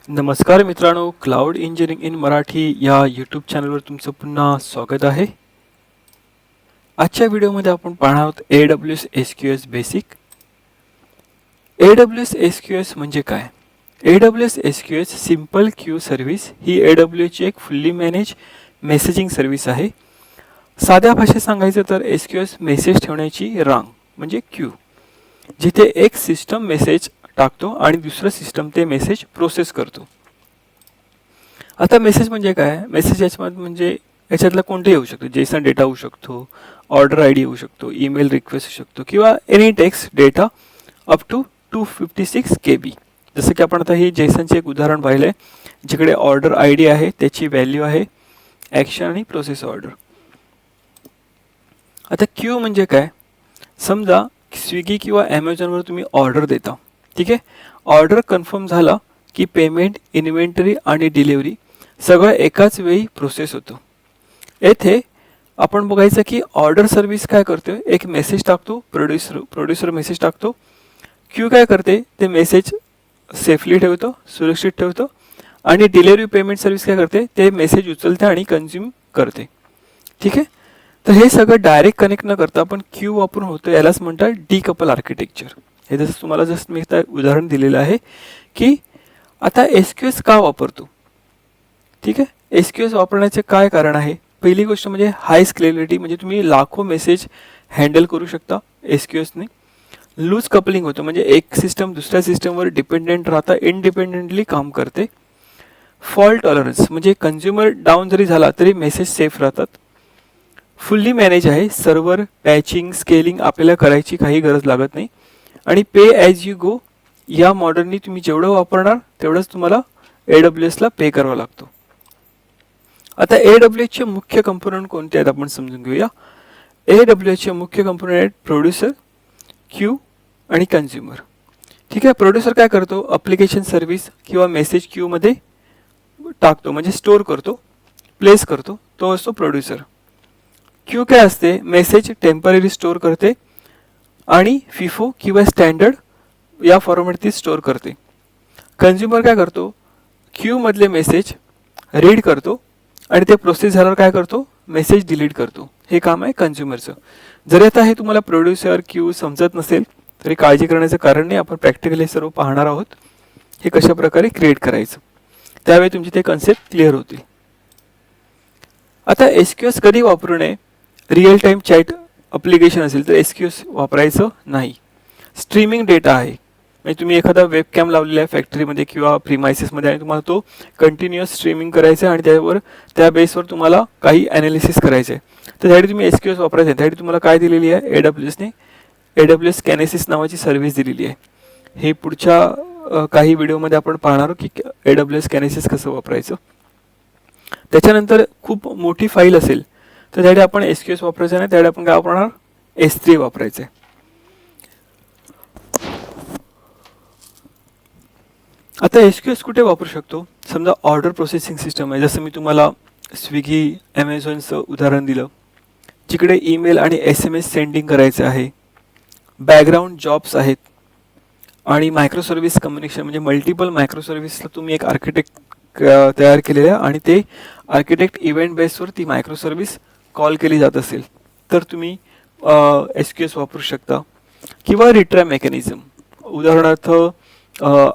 नमस्कार मित्रांनो, cloud engineering in Marathi या यूट्यूब चॅनलवर तुमचं पुन्हा स्वागत आहे. आजच्या व्हिडिओमध्ये आपण पाहणार आहोत AWS SQS basic. AWS SQS म्हणजे काय? AWS SQS simple queue service ही AWS ची एक फुल्ली मॅनेज मेसेजिंग सर्व्हिस आहे. साध्या भाषेत सांगायचं तर SQS मेसेज ठेवण्याची रांग म्हणजे क्यू, जिथे एक सिस्टम मेसेज टाकतो आणि दुसरं सिस्टम ते मेसेज प्रोसेस करतो. आता मेसेज म्हणजे काय? मेसेज याच्यामध्ये म्हणजे याच्यातला कोणते येऊ शकतो, जेसन डेटा होऊ शकतो, ऑर्डर आय डी येऊ शकतो, ईमेल रिक्वेस्ट होऊ शकतो किंवा any text data up to 256 KB. जसं की आपण आता ही जेसनचे एक उदाहरण पाहिलंय, जिकडे ऑर्डर आय डी आहे, त्याची व्हॅल्यू आहे ॲक्शन आणि प्रोसेस ऑर्डर. आता क्यू म्हणजे काय? समजा स्विगी किंवा ॲमेझॉनवर तुम्ही ऑर्डर देता, ठीक आहे. ऑर्डर कन्फर्म झाला की पेमेंट, इन्व्हेंटरी आणि डिलिव्हरी सगळं एकाच वेळी प्रोसेस होतं. येथे आपण बघायचं की ऑर्डर सर्व्हिस काय करते, एक मेसेज टाकतो, प्रोड्युसर मेसेज टाकतो. क्यू काय करते, ते मेसेज सेफली ठेवतो, सुरक्षित ठेवतो. आणि डिलिव्हरी पेमेंट सर्व्हिस काय करते, ते मेसेज उचलते आणि कन्झ्युम करते, ठीक आहे. तर हे सगळं डायरेक्ट कनेक्ट न करता आपण क्यू वापरून होतं, यालाच म्हणतात डीकपल आर्किटेक्चर. हे जसं मी उदाहरण दिलेलं आहे की आता SQS का वापरतो, ठीक आहे. SQS वापरण्याचे काय कारण आहे? पहिली गोष्ट म्हणजे हाय स्केलेबिलिटी, म्हणजे तुम्ही लाखो मेसेज हँडल करू शकता SQSने. लूज कपलिंग होतं, म्हणजे एक सिस्टम दुसऱ्या सिस्टमवर डिपेंडेंट राहता इंडिपेंडेंटली काम करते. फॉल्ट टॉलरन्स, म्हणजे कंझ्युमर डाऊन जरी झाला तरी मेसेज सेफ राहतात. फुल्ली मॅनेज आहे, सर्व्हर पॅचिंग स्केलिंग आपल्याला करायची काही गरज लागत नाही. आणि पे ॲज यू गो या मॉडेलनी तुम्ही जेवढं वापरणार तेवढंच तुम्हाला AWSला पे करावा लागतो. आता AWSचे मुख्य कंपोनंट कोणते आहेत आपण समजून घेऊया. AWSचे मुख्य कंपोनंट आहेत प्रोड्युसर, क्यू आणि कन्झ्युमर, ठीक आहे. प्रोड्युसर काय करतो, अप्लिकेशन सर्व्हिस किंवा मेसेज क्यूमध्ये टाकतो, म्हणजे स्टोअर करतो, प्लेस करतो, तो असतो प्रोड्युसर. क्यू काय असते, मेसेज टेम्पररी स्टोअर करते आणि फिफो किंवा स्टँडर्ड या फॉर्मॅटमध्ये स्टोअर करते. कन्झ्युमर काय करतो, क्यू मधले मेसेज रीड करतो आणि ते प्रोसेस झाल्यावर काय करतो, मेसेज डिलीट करतो. हे काम आहे कन्झ्युमरचं. जरी आता हे तुम्हाला प्रोड्युसर क्यू समजत नसेल तरी काळजी करण्याचं कारण नाही, आपण प्रॅक्टिकली सर्व पाहणार आहोत हे कशा प्रकारे क्रिएट करायचं. त्यावेळी तुमची ते कन्सेप्ट क्लिअर होतील. आता SQS कधी वापरू नये? रिअल टाईम चॅट अप्लिकेशन असेल तर SQS वापरायचं नाही. स्ट्रीमिंग डेटा आहे, म्हणजे तुम्ही एखादा वेबकॅम लावलेला आहे फॅक्टरीमध्ये किंवा प्रीमायसेसमध्ये आणि तुम्हाला तो कंटिन्युअस स्ट्रीमिंग करायचं आहे आणि त्या बेसवर तुम्हाला काही ॲनालिसिस करायचं आहे, तर त्यासाठी तुम्ही SQS वापरायचं आहे. त्यासाठी तुम्हाला काय दिलेली आहे, AWSने AWS Kinesis नावाची सर्व्हिस दिलेली आहे. हे पुढच्या काही व्हिडिओमध्ये आपण पाहणार आहोत की AWS Kinesis कसं वापरायचं. त्याच्यानंतर खूप मोठी फाईल असेल तर त्यासाठी आपण SQS वापरायचं नाही, त्यासाठी आपण काय वापरणार, S3 वापरायचं आहे. आता SQS कुठे वापरू शकतो? समजा ऑर्डर प्रोसेसिंग सिस्टम आहे, जसं मी तुम्हाला स्विगी ॲमेझॉनचं उदाहरण दिलं, जिकडे ईमेल आणि SMS सेंडिंग करायचं आहे. बॅकग्राऊंड जॉब्स आहेत आणि मायक्रो सर्व्हिस कम्युनिकेशन, म्हणजे मल्टिपल मायक्रो सर्व्हिसला तुम्ही एक आर्किटेक्ट तयार केलेलं आहे आणि ते आर्किटेक्ट इव्हेंट बेसवर ती मायक्रो सर्व्हिस कॉल केली जात असेल तर तुम्ही SQS वापरू शकता. किंवा रिट्राय मेकॅनिझम, उदाहरणार्थ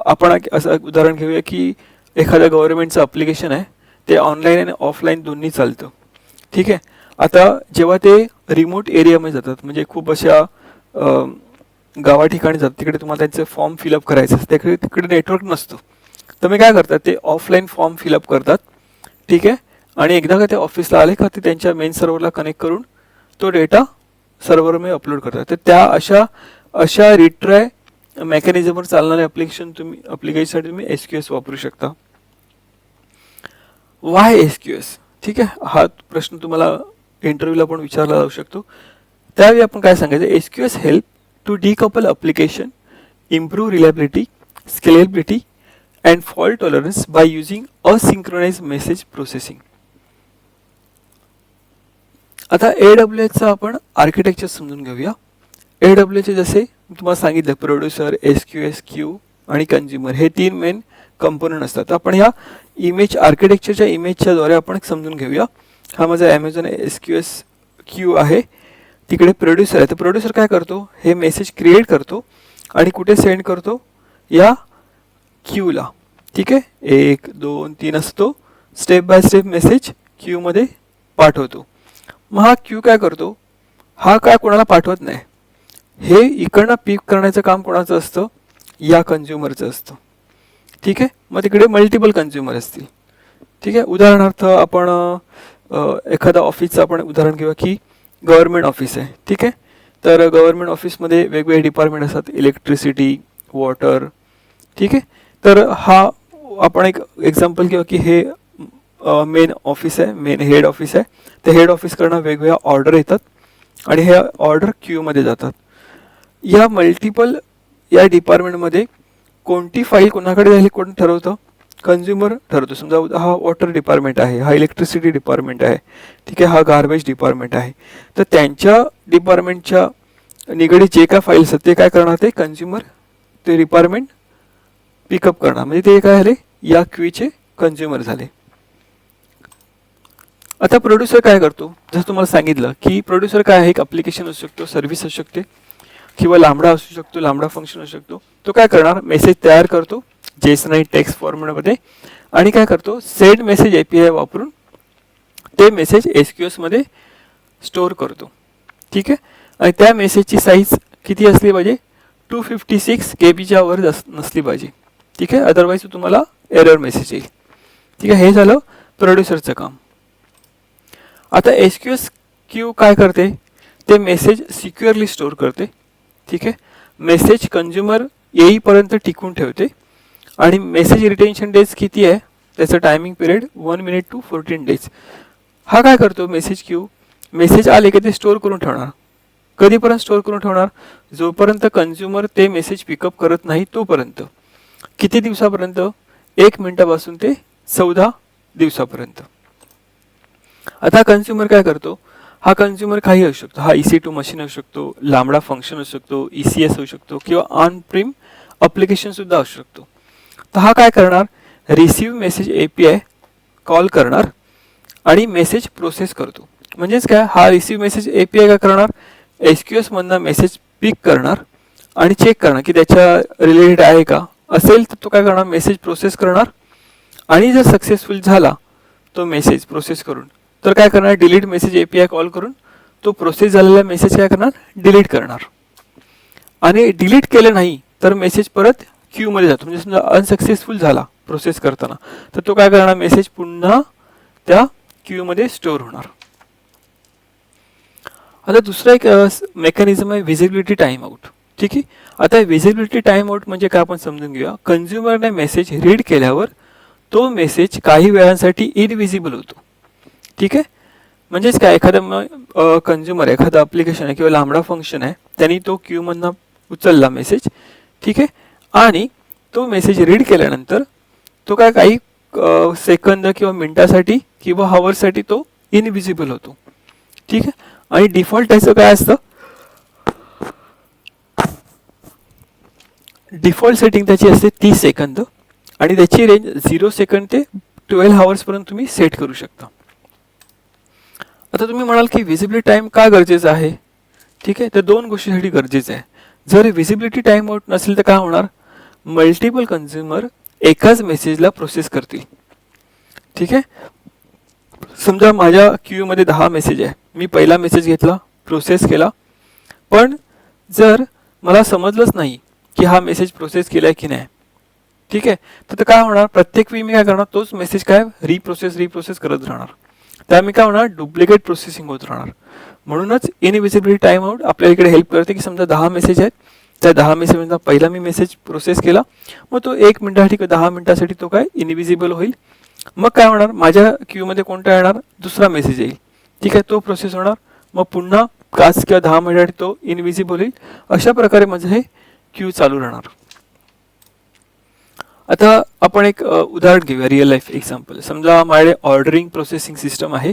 आपण असं उदाहरण घेऊया की एखाद्या गव्हर्नमेंटचं अप्लिकेशन आहे, ते ऑनलाईन आणि ऑफलाईन दोन्ही चालतं, ठीक आहे. आता जेव्हा ते रिमोट एरियामध्ये जातात, म्हणजे खूप अशा गावा ठिकाणी जातात, तिकडे तुम्हाला त्यांचे फॉर्म फिलअप करायचं असतं, तिकडे नेटवर्क नसतं, तर मी काय करतात, ते ऑफलाईन फॉर्म फिलअप करतात, ठीक आहे. आणि एकदा का ते ऑफिसला आले का ते त्यांच्या मेन सर्व्हरला कनेक्ट करून तो डेटा सर्व्हरमध्ये अपलोड करतात. तर त्या अशा रिट्राय मेकॅनिझमवर चालणारे अप्लिकेशनसाठी तुम्ही SQS वापरू शकता. वाय SQS, ठीक आहे. हा प्रश्न तुम्हाला इंटरव्ह्यूला पण विचारला जाऊ शकतो. त्यावेळी आपण काय सांगायचं, SQS help to decouple application, improve reliability, scalability and fault tolerance by using asynchronous message processing. आता AWSचं आपण आर्किटेक्चर समजून घेऊया. AWSचे जसे तुम्हाला सांगितलं, प्रोड्युसर, SQS, क्यू आणि कन्झ्युमर हे तीन मेन कंपोनंट असतात. तर आपण ह्या इमेज आर्किटेक्चरच्या इमेजच्या द्वारे आपण समजून घेऊया. हा माझा ॲमेझॉन SQS क्यू आहे, तिकडे प्रोड्युसर आहे. तर प्रोड्युसर काय करतो, हे मेसेज क्रिएट करतो आणि कुठे सेंड करतो, या क्यूला. ठीक आहे, 1 2 3 असतो, स्टेप बाय स्टेप मेसेज क्यूमध्ये पाठवतो. मग हा क्यू काय करतो, हा काय कोणाला पाठवत नाही, हे इकडनं पिक करण्याचं काम कोणाचं असतं, या कंझ्युमरचं असतं. ठीक आहे, मग तिकडे मल्टिपल कंझ्युमर असतील. ठीक आहे, उदाहरणार्थ आपण एखादा ऑफिसचं आपण उदाहरण घेऊया की गव्हर्नमेंट ऑफिस आहे. ठीक आहे, तर गव्हर्नमेंट ऑफिसमध्ये वेगवेगळे डिपार्टमेंट असतात, इलेक्ट्रिसिटी, वॉटर. ठीक आहे, तर हा आपण एक एक्झाम्पल घेऊ की हे मेन ऑफिस आहे, मेन हेड ऑफिस आहे. तर हेड ऑफिसकडनं वेगवेगळ्या ऑर्डर येतात आणि ह्या ऑर्डर क्यूमध्ये जातात. या मल्टिपल या डिपार्टमेंटमध्ये कोणती फाईल कोणाकडे जाईल कोण ठरवतं, कंझ्युमर ठरवतो. समजा हा वॉटर डिपार्टमेंट आहे, हा इलेक्ट्रिसिटी डिपार्टमेंट आहे. ठीक आहे, हा गार्बेज डिपार्टमेंट आहे. तर त्यांच्या डिपार्टमेंटच्या निगडीत जे काय फाईल्स आहेत ते काय करणार, ते कंझ्युमर ते डिपार्टमेंट पिकअप करणार. म्हणजे ते काय झाले, या क्यूचे कंझ्युमर झाले. आता प्रोड्युसर काय करतो, जसं तुम्हाला सांगितलं की प्रोड्युसर काय आहे, एक ॲप्लिकेशन असू शकतो, सर्व्हिस असू शकते, किंवा लांबडा असू शकतो, लांबडा फंक्शन असू शकतो. तो काय करणार, मेसेज तयार करतो जेसन आणि टेक्स्ट फॉर्मॅटमध्ये आणि काय करतो, सेंड मेसेज API वापरून ते मेसेज SQS मध्ये स्टोअर करतो. ठीक आहे, आणि त्या मेसेजची साईज किती असली पाहिजे, 256 KB वर नसली पाहिजे. ठीक आहे, अदरवाईज तुम्हाला एरर मेसेज येईल. ठीक आहे, हे झालं प्रोड्युसरचं काम. आता SQS क्यू काय करते, ते मेसेज सिक्युअरली स्टोअर करते. ठीक आहे, मेसेज कंझ्युमर येईपर्यंत टिकून ठेवते आणि मेसेज रिटेन्शन डेज किती आहे, त्याचं timing period 1 minute to 14 days. हा काय करतो, मेसेज क्यू मेसेज आले की ते स्टोअर करून ठेवणार. कधीपर्यंत स्टोअर करून ठेवणार, जोपर्यंत कंझ्युमर ते मेसेज पिकअप करत नाही तोपर्यंत. किती दिवसापर्यंत, 1 मिनिटापासून ते 14 दिवसापर्यंत. आता कंझ्युमर काय करतो, हा कंझ्युमर काही असू शकतो, हा EC2 मशीन असू शकतो, लांबडा फंक्शन असू शकतो, ECS असू शकतो, किंवा ऑन प्रीम अप्लिकेशन सुद्धा असू शकतो. तर हा काय करणार, रिसीव्ह मेसेज API कॉल करणार आणि मेसेज प्रोसेस करतो. म्हणजेच काय, हा रिसीव्ह मेसेज API काय करणार, SQS मधनं मेसेज पिक करणार आणि चेक करणार की त्याच्या रिलेटेड आहे का, असेल तर तो काय करणार, मेसेज प्रोसेस करणार आणि जर सक्सेसफुल झाला तो मेसेज प्रोसेस करून, तर काय करणार, डिलीट मेसेज API कॉल करून तो प्रोसेस झालेला मेसेज काय करणार, डिलीट करणार. आणि डिलीट केलं नाही तर मेसेज परत क्यूमध्ये जातो. म्हणजे समजा अनसक्सेसफुल झाला प्रोसेस करताना, तर तो काय करणार, मेसेज पुन्हा त्या क्यूमध्ये स्टोअर होणार. आता दुसरा एक मेकॅनिझम आहे व्हिजिबिलिटी टाइम आउट. ठीक आहे, आता व्हिजिबिलिटी टाइम आउट म्हणजे काय आपण समजून घेऊया. कंझ्युमरने मेसेज रीड केल्यावर तो मेसेज काही वेळांसाठी इनविजिबल होतो. ठीक आहे, म्हणजेच काय, एखादा कंझ्युमर एखादा ॲप्लिकेशन आहे किंवा लांबडा फंक्शन आहे, त्यांनी तो क्यूमधनं उचलला मेसेज. ठीक आहे, आणि तो मेसेज रीड केल्यानंतर तो काय काही सेकंद किंवा मिनिटासाठी किंवा हवरसाठी तो इनविजिबल होतो. ठीक आहे, आणि डिफॉल्ट त्याचं काय असतं, डिफॉल्ट सेटिंग त्याची असते 30 सेकंद आणि त्याची रेंज 0 सेकंड ते 12 आवर्सपर्यंत तुम्ही सेट करू शकता. आता तुम्ही म्हणाल की व्हिजिबिलिटी टाइम का गरजेचं आहे. ठीक आहे, तर 2 गोष्टींसाठी गरजेचं आहे. जर व्हिजिबिलिटी टाइम आउट नसेल तर काय होणार, मल्टिपल कंझ्युमर एकाच मेसेजला प्रोसेस करतील. ठीक आहे, समजा माझ्या क्यूमध्ये 10 मेसेज आहे, मी पहिला मेसेज घेतला, प्रोसेस केला, पण जर मला समजलंच नाही की हा मेसेज प्रोसेस केला आहे की नाही. ठीक आहे, तर काय होणार, प्रत्येक वेळी मी काय करणार, तोच मेसेज काय रिप्रोसेस करत राहणार. त्यामुळे काय होणार, डुप्लिकेट प्रोसेसिंग होत राहणार. म्हणूनच इनव्हिजिबिलिटी टाइम आउट आपल्या इकडे हेल्प करते की समजा 10 मेसेज आहेत, त्या 10 मेसेजमधला पहिला मी मेसेज प्रोसेस केला, मग तो 1 मिनिटासाठी किंवा 10 मिनिटासाठी तो काय इनव्हिजिबल होईल. मग काय होणार, माझ्या क्यूमध्ये कोणता येणार, दुसरा मेसेज येईल. ठीक आहे, तो प्रोसेस होणार, मग पुन्हा 5 किंवा 10 मिनिटासाठी तो इनव्हिजिबल होईल. अशा प्रकारे माझं हे क्यू चालू राहणार. आता आपण एक उदाहरण घेऊया, रिअल लाईफ एक्झाम्पल. समजा माझ्याकडे ऑर्डरिंग प्रोसेसिंग सिस्टम आहे.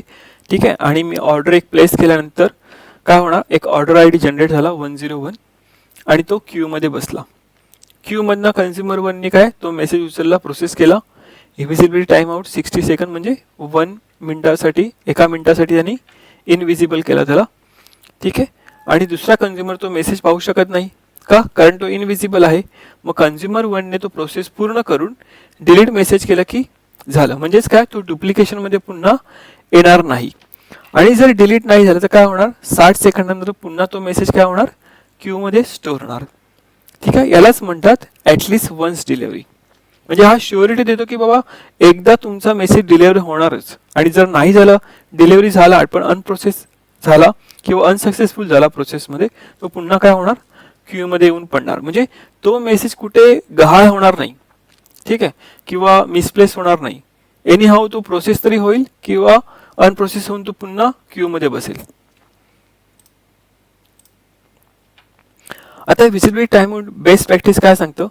ठीक आहे, आणि मी ऑर्डर एक प्लेस केल्यानंतर काय होणार, एक ऑर्डर ID जनरेट झाला 101 आणि तो क्यूमध्ये बसला. क्यू मधनं कन्झ्युमर 1ने काय तो मेसेज उचलला, प्रोसेस केला. इनव्हिजिबिलिटी टाइम आउट 60 सेकंड म्हणजे 1 मिनिटासाठी, 1 मिनिटासाठी त्यांनी इनव्हिजिबल केला त्याला. ठीक आहे. आणि दुसरा कन्झ्युमर तो मेसेज पाहू शकत नाही का, कारण तो इनव्हिजिबल आहे. मग कन्झ्युमर 1ने तो प्रोसेस पूर्ण करून डिलीट मेसेज केला की झालं. म्हणजेच काय, तो डुप्लिकेशन मध्ये पुन्हा येणार नाही. आणि जर डिलीट नाही झालं तर काय होणार, 60 सेकंदानंतर पुन्हा तो मेसेज काय होणार, क्यू मध्ये स्टोअर होणार. ठीक आहे. यालाच म्हणतात ॲटलिस्ट वन्स डिलिव्हरी. म्हणजे हा श्युरिटी देतो की बाबा एकदा तुमचा मेसेज डिलिव्हरी होणारच, आणि जर नाही झालं, डिलिव्हरी झाला पण अनप्रोसेस झाला किंवा अनसक्सेसफुल झाला प्रोसेसमध्ये, तो पुन्हा काय होणार, क्यू मध्ये येऊन पडणार. म्हणजे तो मेसेज कुठे गहाळ होणार नाही. ठीक आहे. किंवा मिसप्लेस होणार नाही. एनी हाऊ तो प्रोसेस तरी होईल किंवा अनप्रोसेस होऊन तो पुन्हा क्यू मध्ये बसेल. आता visibility time out best practice काय सांगतो,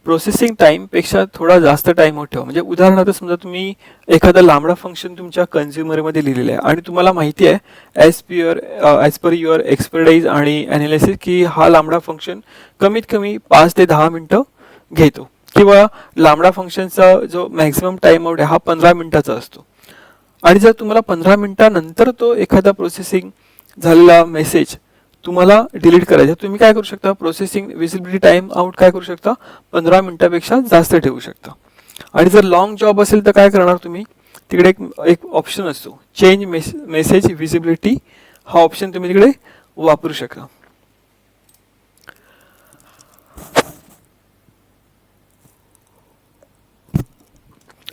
प्रोसेसिंग टाइम पेक्षा थोडा जास्त टाइम आउट ठेवा. म्हणजे उदाहरणार्थ समजा तुम्ही एखादा लांबडा फंक्शन तुमच्या कन्झ्युमर मध्ये लिहिलेला आहे आणि तुम्हाला माहिती आहे ॲज पर युअर एक्सपर्टाईज आणि अनालिसिस की हा लांबडा फंक्शन कमीत कमी 5 ते 10 मिनिटं घेतो, किंवा लांबडा फंक्शनचा जो मॅक्झिमम टाइम आउट आहे हा 15 मिनिटाचा असतो. आणि जर तुम्हाला 15 मिनिटानंतर तो एखादा प्रोसेसिंग झालेला मेसेज तुम्हाला डिलीट करायचा, तुम्ही काय करू शकता, प्रोसेसिंग व्हिजिबिलिटी टाइम आउट काय करू शकता, 15 मिनिटापेक्षा जास्त ठेवू शकता. आणि जर लॉंग जॉब असेल तर काय करणार तुम्ही, तिकडे एक ऑप्शन असतो चेंज मेसेज व्हिजिबिलिटी, हा ऑप्शन तुम्ही तिकडे वापरू शकता.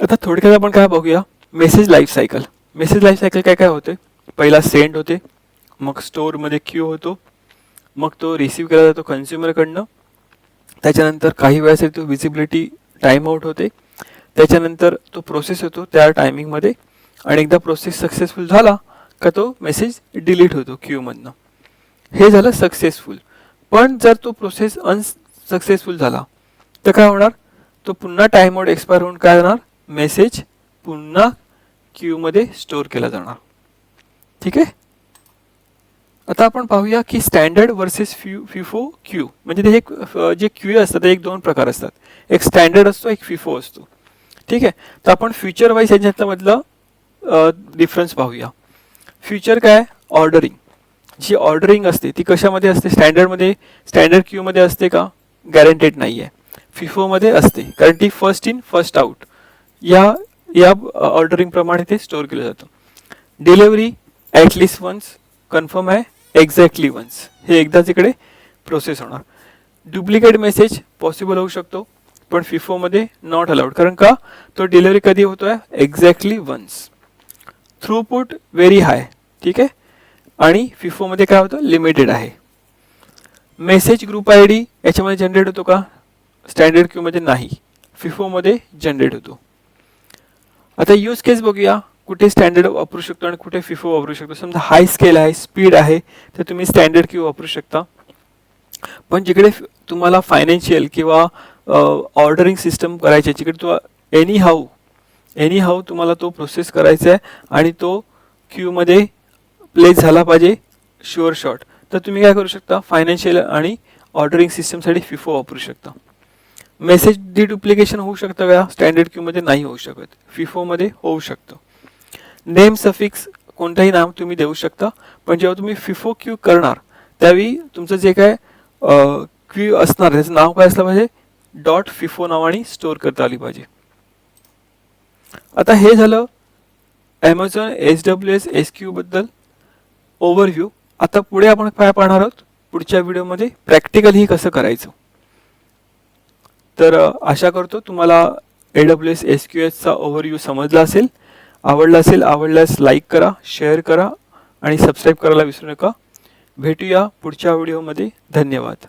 आता थोडक्यात आपण काय बघूया, message life cycle. Message life cycle काय काय होते, पहिला सेंड होते, मग स्टोअरमध्ये क्यू होतो, मग तो रिसीव्ह केला जातो कन्झ्युमरकडनं, त्याच्यानंतर काही वेळासाठी तो व्हिजिबिलिटी टाइम आउट होते, त्याच्यानंतर तो प्रोसेस होतो त्या टायमिंगमध्ये, आणि एकदा प्रोसेस सक्सेसफुल झाला का तो मेसेज डिलीट होतो क्यूमधनं. हे झालं सक्सेसफुल. पण जर तो प्रोसेस अनसक्सेसफुल झाला तर काय होणार, तो पुन्हा टाइम आउट एक्सपायर होऊन काय होणार, मेसेज पुन्हा क्यूमध्ये स्टोअर केला जाणार. ठीक आहे. आता आपण पाहूया की स्टँडर्ड वर्सेस फिफो क्यू. म्हणजे ते एक जे क्यू असतात ते एक दोन प्रकार असतात, एक स्टँडर्ड असतो, एक फिफो असतो. ठीक आहे. तर आपण फ्युचर वाईज याच्यामधलं डिफरन्स पाहूया. फ्युचर काय, ऑर्डरिंग. जी ऑर्डरिंग असते ती कशामध्ये असते, स्टँडर्डमध्ये, स्टँडर्ड क्यूमध्ये असते का, गॅरंटेड नाही आहे. फिफोमध्ये असते, कारण ती फर्स्ट इन फर्स्ट आउट या ऑर्डरिंग प्रमाणे ते स्टोअर केलं जातं. डिलिव्हरी ॲटलिस्ट वन्स, कन्फर्म आहे एक्झॅक्टली वन्स, हे एकदाच इकडे प्रोसेस होणार. डुप्लिकेट मेसेज पॉसिबल होऊ शकतो पण फिफोमध्ये नॉट अलाउड, कारण का, तो डिलिव्हरी कधी होतोय, exactly once. Throughput very high. ठीक आहे. आणि फिफोमध्ये काय होतं, लिमिटेड आहे. मेसेज ग्रुप आय डी याच्यामध्ये जनरेट होतो का, स्टँडर्ड क्यूमध्ये नाही, फिफोमध्ये जनरेट होतो. आता यूज केस बघूया, कुठे स्टँडर्ड वापरू शकतो आणि कुठे फिफो वापरू शकतो. समजा हाय स्केल आहे, स्पीड आहे, तर तुम्ही स्टँडर्ड क्यू वापरू शकता. पण जिकडे तुम्हाला फायनान्शियल किंवा ऑर्डरिंग सिस्टम करायची, जिकडे तो एनी हाऊ तुम्हाला तो प्रोसेस करायचा आहे आणि तो क्यूमध्ये प्लेस झाला पाहिजे शुअर शॉट, तर तुम्ही काय करू शकता, फायनान्शियल आणि ऑर्डरिंग सिस्टमसाठी फिफो वापरू शकता. मेसेज डिडुप्लिकेशन होऊ शकतं का, स्टँडर्ड क्यूमध्ये नाही होऊ शकत, फिफोमध्ये होऊ शकतं. नेम सफिक्स कोणताही नाम तुम्ही देऊ शकता, पण जेव्हा तुम्ही फिफो क्यू करणार त्यावेळी तुमचं जे काय क्यू असणार त्याचं नाव काय असलं पाहिजे, डॉट फिफो नावाने स्टोअर करता आली पाहिजे. आता हे झालं ॲमेझॉन AWS SQ बद्दल ओव्हरव्ह्यू. आता पुढे आपण काय पाहणार आहोत, पुढच्या व्हिडिओमध्ये प्रॅक्टिकली कसं करायचं. तर आशा करतो तुम्हाला AWS SQLचा ओव्हरव्ह्यू समजला असेल, आवडल्यास लाईक करा, शेअर करा आणि सबस्क्राईब करायला विसरू नका. भेटूया पुढच्या व्हिडिओमध्ये. धन्यवाद.